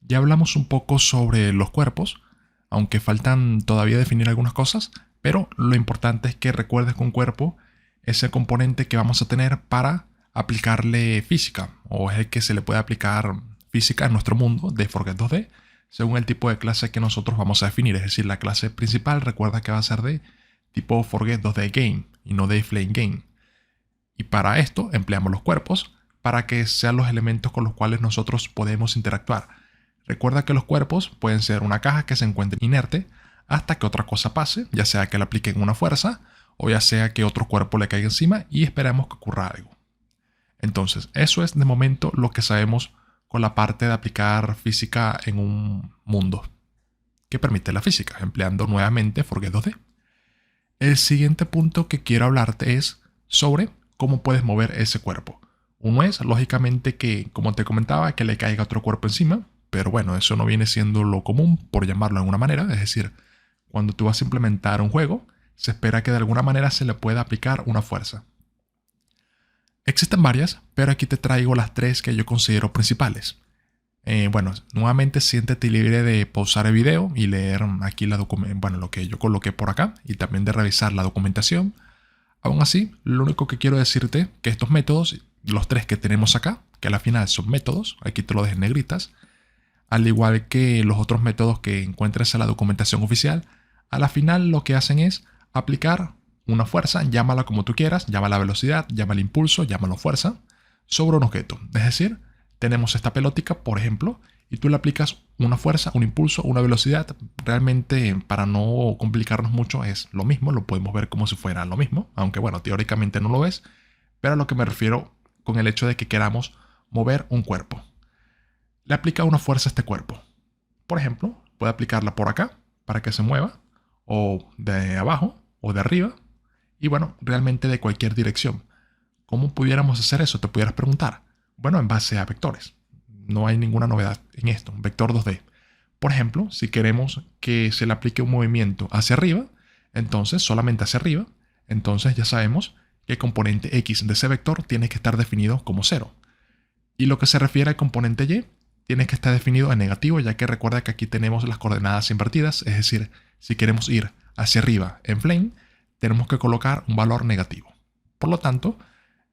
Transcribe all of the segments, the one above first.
Ya hablamos un poco sobre los cuerpos, aunque faltan todavía definir algunas cosas, pero lo importante es que recuerdes que un cuerpo es el componente que vamos a tener para aplicarle física, o es el que se le puede aplicar física en nuestro mundo de Forget 2D, según el tipo de clase que nosotros vamos a definir. Es decir, la clase principal recuerda que va a ser de tipo Forget 2D Game y no de Flame Game. Y para esto empleamos los cuerpos para que sean los elementos con los cuales nosotros podemos interactuar. Recuerda que los cuerpos pueden ser una caja que se encuentre inerte hasta que otra cosa pase, ya sea que le apliquen una fuerza o ya sea que otro cuerpo le caiga encima y esperemos que ocurra algo. Entonces, eso es de momento lo que sabemos con la parte de aplicar física en un mundo que permite la física, empleando nuevamente Forget 2D. El siguiente punto que quiero hablarte es sobre cómo puedes mover ese cuerpo. Uno es, lógicamente, que, como te comentaba, que le caiga otro cuerpo encima, pero bueno, eso no viene siendo lo común, por llamarlo de alguna manera. Es decir, cuando tú vas a implementar un juego, se espera que de alguna manera se le pueda aplicar una fuerza. Existen varias, pero aquí te traigo las tres que yo considero principales. Bueno, nuevamente siéntete libre de pausar el video y leer aquí lo que yo coloqué por acá y también de revisar la documentación. Aún así, lo único que quiero decirte es que estos métodos, los tres que tenemos acá, que a la final son métodos, aquí te lo dejo en negritas, al igual que los otros métodos que encuentres en la documentación oficial, a la final lo que hacen es aplicar una fuerza, llámala como tú quieras, llámala velocidad, llámala impulso, llámala fuerza, sobre un objeto. Es decir, tenemos esta pelótica, por ejemplo, y tú le aplicas una fuerza, un impulso, una velocidad. Realmente, para no complicarnos mucho, es lo mismo, lo podemos ver como si fuera lo mismo, aunque bueno, teóricamente no lo es, pero a lo que me refiero con el hecho de que queramos mover un cuerpo. Le aplica una fuerza a este cuerpo. Por ejemplo, puede aplicarla por acá para que se mueva, o de abajo, o de arriba, y bueno, realmente de cualquier dirección. ¿Cómo pudiéramos hacer eso? Te pudieras preguntar. Bueno, en base a vectores. No hay ninguna novedad en esto. Vector 2D. Por ejemplo, si queremos que se le aplique un movimiento hacia arriba, entonces solamente hacia arriba, entonces ya sabemos que el componente X de ese vector tiene que estar definido como 0. Y lo que se refiere al componente Y, tiene que estar definido en negativo, ya que recuerda que aquí tenemos las coordenadas invertidas, es decir, si queremos ir hacia arriba en Flame, tenemos que colocar un valor negativo. Por lo tanto,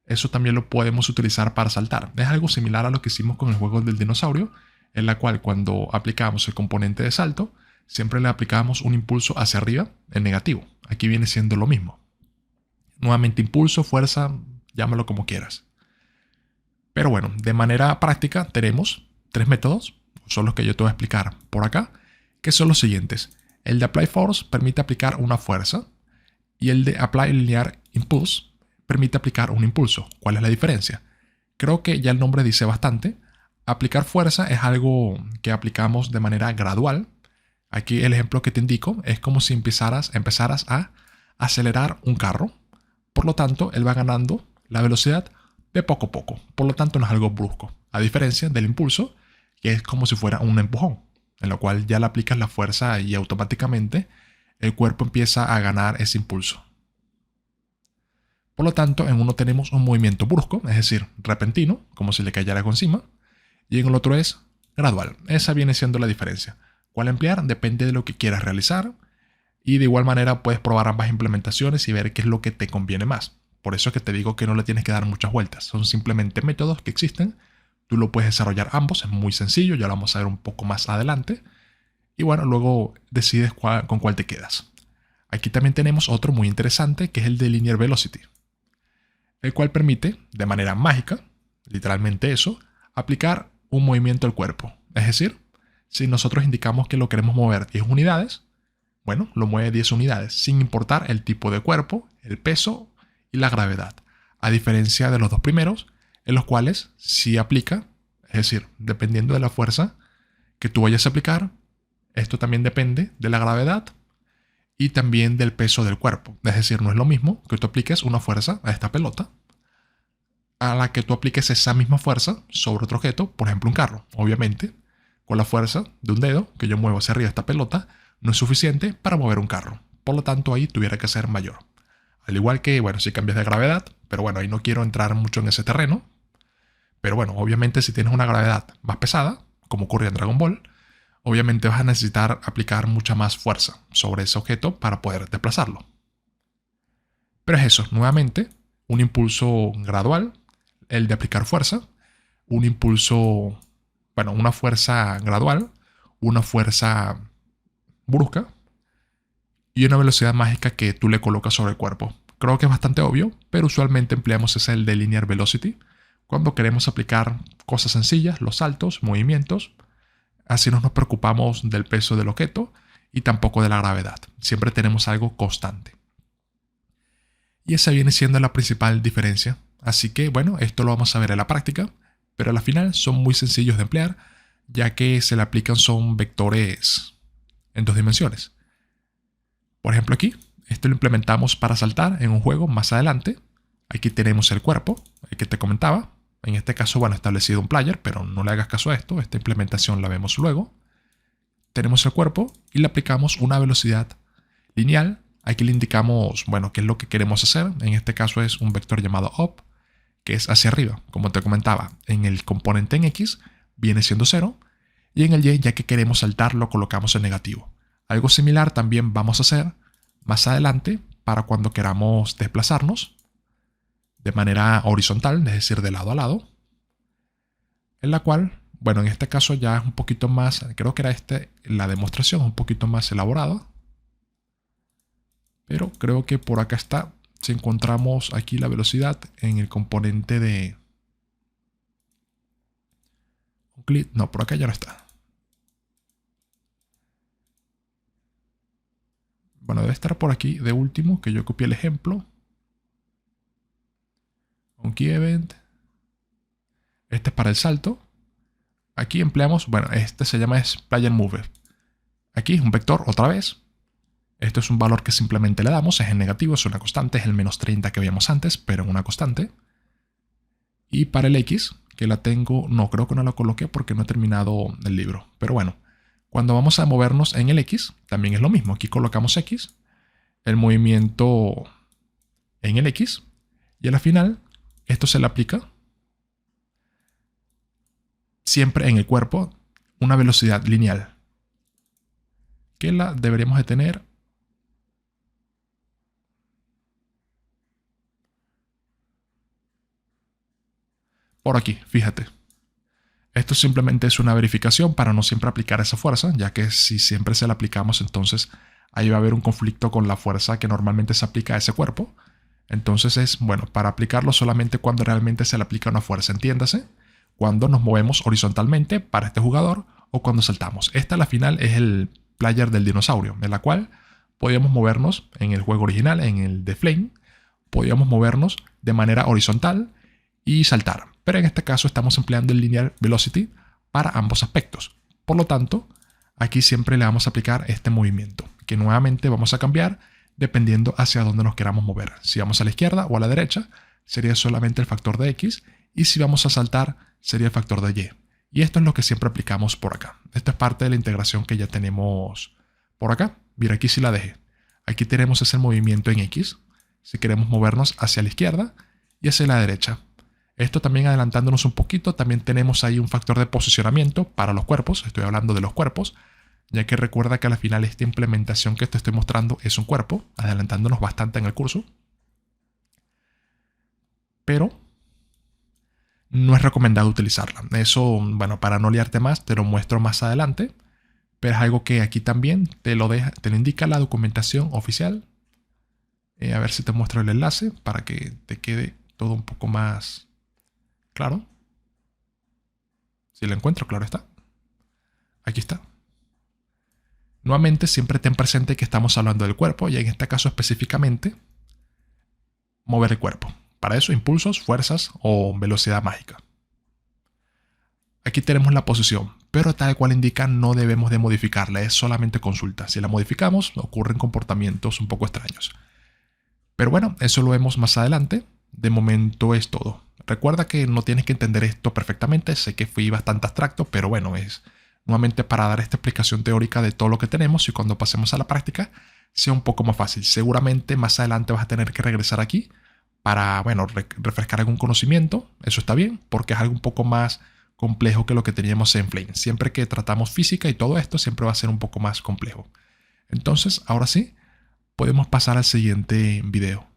eso también lo podemos utilizar para saltar. Es algo similar a lo que hicimos con el juego del dinosaurio, en la cual cuando aplicamos el componente de salto, siempre le aplicamos un impulso hacia arriba en negativo. Aquí viene siendo lo mismo. Nuevamente impulso, fuerza, llámalo como quieras. Pero bueno, de manera práctica tenemos tres métodos, son los que yo te voy a explicar por acá, que son los siguientes. El de Apply Force permite aplicar una fuerza y el de Apply Linear Impulse permite aplicar un impulso. ¿Cuál es la diferencia? Creo que ya el nombre dice bastante. Aplicar fuerza es algo que aplicamos de manera gradual. Aquí el ejemplo que te indico es como si empezaras a acelerar un carro. Por lo tanto, él va ganando la velocidad de poco a poco. Por lo tanto, no es algo brusco. A diferencia del impulso, que es como si fuera un empujón, en lo cual ya le aplicas la fuerza y automáticamente el cuerpo empieza a ganar ese impulso. Por lo tanto, en uno tenemos un movimiento brusco, es decir, repentino, como si le cayera algo encima, y en el otro es gradual. Esa viene siendo la diferencia. ¿Cuál emplear? Depende de lo que quieras realizar, y de igual manera puedes probar ambas implementaciones y ver qué es lo que te conviene más. Por eso es que te digo que no le tienes que dar muchas vueltas. Son simplemente métodos que existen. Tú lo puedes desarrollar ambos, es muy sencillo, ya lo vamos a ver un poco más adelante. Y bueno, luego decides con cuál te quedas. Aquí también tenemos otro muy interesante, que es el de Linear Velocity, el cual permite, de manera mágica, literalmente eso, aplicar un movimiento al cuerpo. Es decir, si nosotros indicamos que lo queremos mover 10 unidades, bueno, lo mueve 10 unidades, sin importar el tipo de cuerpo, el peso y la gravedad. A diferencia de los dos primeros, en los cuales sí aplica, es decir, dependiendo de la fuerza que tú vayas a aplicar, esto también depende de la gravedad y también del peso del cuerpo. Es decir, no es lo mismo que tú apliques una fuerza a esta pelota a la que tú apliques esa misma fuerza sobre otro objeto, por ejemplo un carro. Obviamente, con la fuerza de un dedo que yo muevo hacia arriba esta pelota, no es suficiente para mover un carro. Por lo tanto, ahí tuviera que ser mayor. Al igual que, bueno, si cambias de gravedad, pero bueno, ahí no quiero entrar mucho en ese terreno. Pero bueno, obviamente si tienes una gravedad más pesada, como ocurre en Dragon Ball, obviamente vas a necesitar aplicar mucha más fuerza sobre ese objeto para poder desplazarlo. Pero es eso, nuevamente, un impulso gradual, el de aplicar fuerza, un impulso, bueno, una fuerza gradual, una fuerza brusca y una velocidad mágica que tú le colocas sobre el cuerpo. Creo que es bastante obvio, pero usualmente empleamos ese el de Linear Velocity cuando queremos aplicar cosas sencillas, los saltos, movimientos. Así no nos preocupamos del peso del objeto y tampoco de la gravedad. Siempre tenemos algo constante. Y esa viene siendo la principal diferencia. Así que bueno, esto lo vamos a ver en la práctica, pero al final son muy sencillos de emplear, ya que se le aplican son vectores en 2 dimensiones. Por ejemplo aquí, esto lo implementamos para saltar en un juego más adelante. Aquí tenemos el cuerpo, el que te comentaba. En este caso, bueno, establecido un player, pero no le hagas caso a esto. Esta implementación la vemos luego. Tenemos el cuerpo y le aplicamos una velocidad lineal. Aquí le indicamos, bueno, qué es lo que queremos hacer. En este caso es un vector llamado up, que es hacia arriba. Como te comentaba, en el componente en X viene siendo 0. Y en el Y, ya que queremos saltar, lo colocamos en negativo. Algo similar también vamos a hacer más adelante para cuando queramos desplazarnos de manera horizontal, es decir, de lado a lado, en la cual, bueno, en este caso ya es un poquito más, creo que era la demostración un poquito más elaborada, pero creo que por acá está, si encontramos aquí la velocidad en el componente de Euclid, no, por acá ya no está. Bueno, debe estar por aquí de último, que yo copié el ejemplo. Monkey Event. Este es para el salto. Aquí empleamos, bueno, este se llama Player Move. Aquí es un vector otra vez. Esto es un valor que simplemente le damos, es en negativo, es una constante, es el menos 30 que veíamos antes, pero en una constante. Y para el X, que la tengo, no, creo que no la coloqué porque no he terminado el libro. Pero bueno, cuando vamos a movernos en el X, también es lo mismo. Aquí colocamos X, el movimiento en el X, y a la final esto se le aplica siempre en el cuerpo una velocidad lineal que la deberíamos de tener por aquí, fíjate. Esto simplemente es una verificación para no siempre aplicar esa fuerza, ya que si siempre se la aplicamos, entonces ahí va a haber un conflicto con la fuerza que normalmente se aplica a ese cuerpo. Entonces es, bueno, para aplicarlo solamente cuando realmente se le aplica una fuerza, entiéndase, cuando nos movemos horizontalmente para este jugador o cuando saltamos. Esta a la final es el player del dinosaurio, en la cual podíamos movernos en el juego original, en el de Flame, podíamos movernos de manera horizontal y saltar. Pero en este caso estamos empleando el Linear Velocity para ambos aspectos. Por lo tanto, aquí siempre le vamos a aplicar este movimiento, que nuevamente vamos a cambiar dependiendo hacia dónde nos queramos mover. Si vamos a la izquierda o a la derecha, sería solamente el factor de X, y si vamos a saltar, sería el factor de Y. Y esto es lo que siempre aplicamos por acá. Esto es parte de la integración que ya tenemos por acá. Mira, aquí sí la dejé. Aquí tenemos ese movimiento en X, si queremos movernos hacia la izquierda y hacia la derecha. Esto también adelantándonos un poquito, también tenemos ahí un factor de posicionamiento para los cuerpos. Estoy hablando de los cuerpos, ya que recuerda que al final esta implementación que te estoy mostrando es un cuerpo, adelantándonos bastante en el curso. Pero no es recomendado utilizarla. Eso, bueno, para no liarte más, te lo muestro más adelante. Pero es algo que aquí también te lo indica la documentación oficial. A ver si te muestro el enlace para que te quede todo un poco más claro. Si lo encuentro, claro está. Aquí está. Nuevamente, siempre ten presente que estamos hablando del cuerpo y en este caso específicamente mover el cuerpo. Para eso, impulsos, fuerzas o velocidad mágica. Aquí tenemos la posición, pero tal cual indica no debemos de modificarla, es solamente consulta. Si la modificamos, ocurren comportamientos un poco extraños. Pero bueno, eso lo vemos más adelante. De momento es todo. Recuerda que no tienes que entender esto perfectamente, sé que fui bastante abstracto, pero bueno, es nuevamente para dar esta explicación teórica de todo lo que tenemos y cuando pasemos a la práctica sea un poco más fácil. Seguramente más adelante vas a tener que regresar aquí para, bueno, refrescar algún conocimiento. Eso está bien, porque es algo un poco más complejo que lo que teníamos en Flame. Siempre que tratamos física y todo esto, siempre va a ser un poco más complejo. Entonces, ahora sí, podemos pasar al siguiente video.